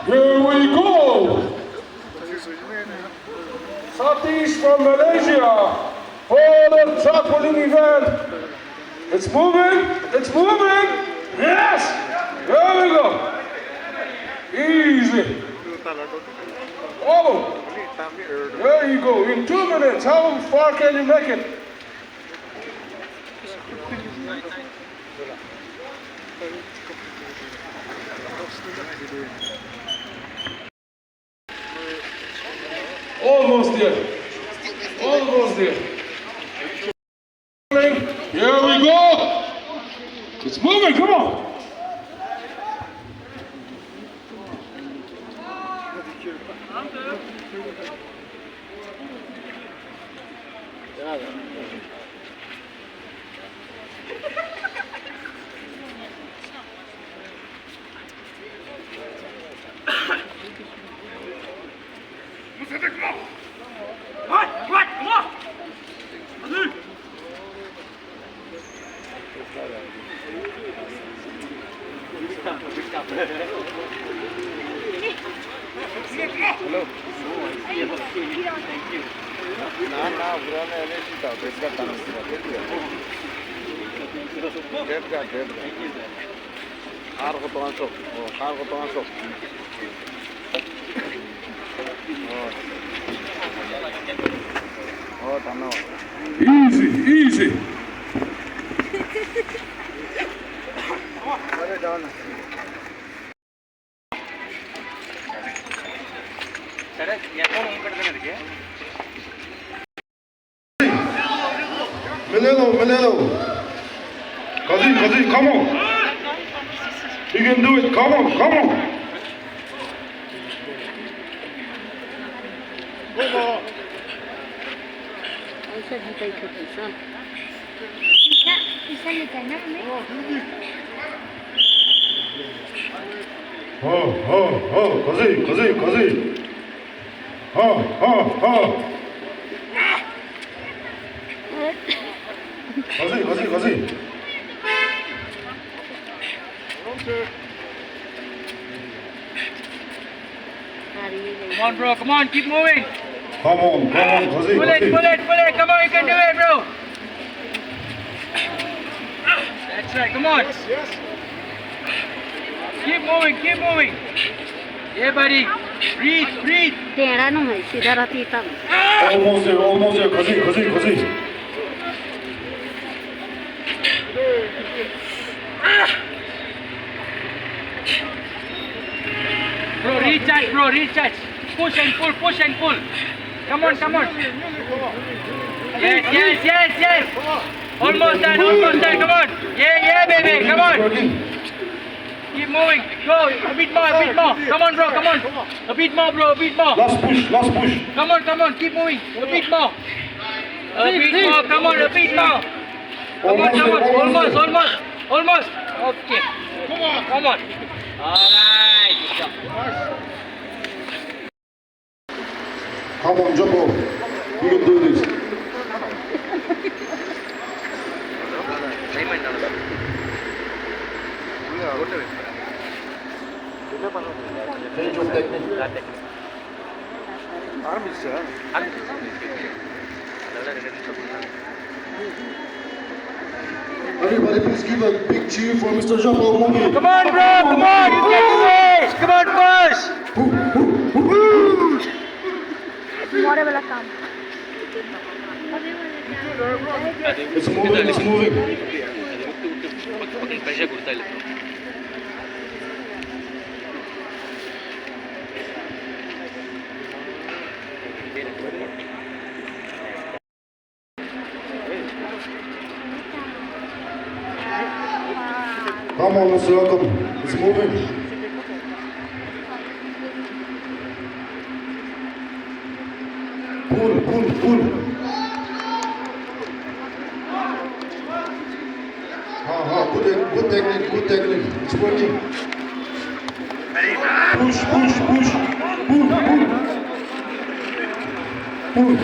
Here we go. Satish from Malaysia for the trampoline event. It's moving. It's moving. Yes. There we go. Easy. Oh. There you go. In 2 minutes. How far can you make it? Almost there. Almost there. Here we go. It's moving. Come on. Easy, easy. Manelo. Kazi, come on. You can do it. Come on. Kazi. Kazi. Come on, bro. Come on, keep moving. Come on, Kazi. Pull it. Come on, you can do it, bro. That's right. Come on. Yes. Keep moving. Yeah, buddy. Breathe. टेढ़ा नहीं है सीधा रहती तब Almost there. Kazi. Bro, recharge. Push and pull. Come on. Yes. Almost done. Come on. Yeah, baby. Come on. Keep moving. Go. A bit more. Come on, bro. A bit more, bro. Last push. Come on. Keep moving. A bit more. Come on, a bit more. Come on. Almost. Okay. Come on. Alright. Good job. Come on, Jumbo. You can do this. Change of technique. Everybody, please give a big cheer for Mr. Jumbo Mungi. Come on, bro. Come on. You can do this. Come on, push. मोरे वाला काम It's moving. Come on, Mr. Welcome. It's moving. Pull. Good technique. It's working. Push. Pull.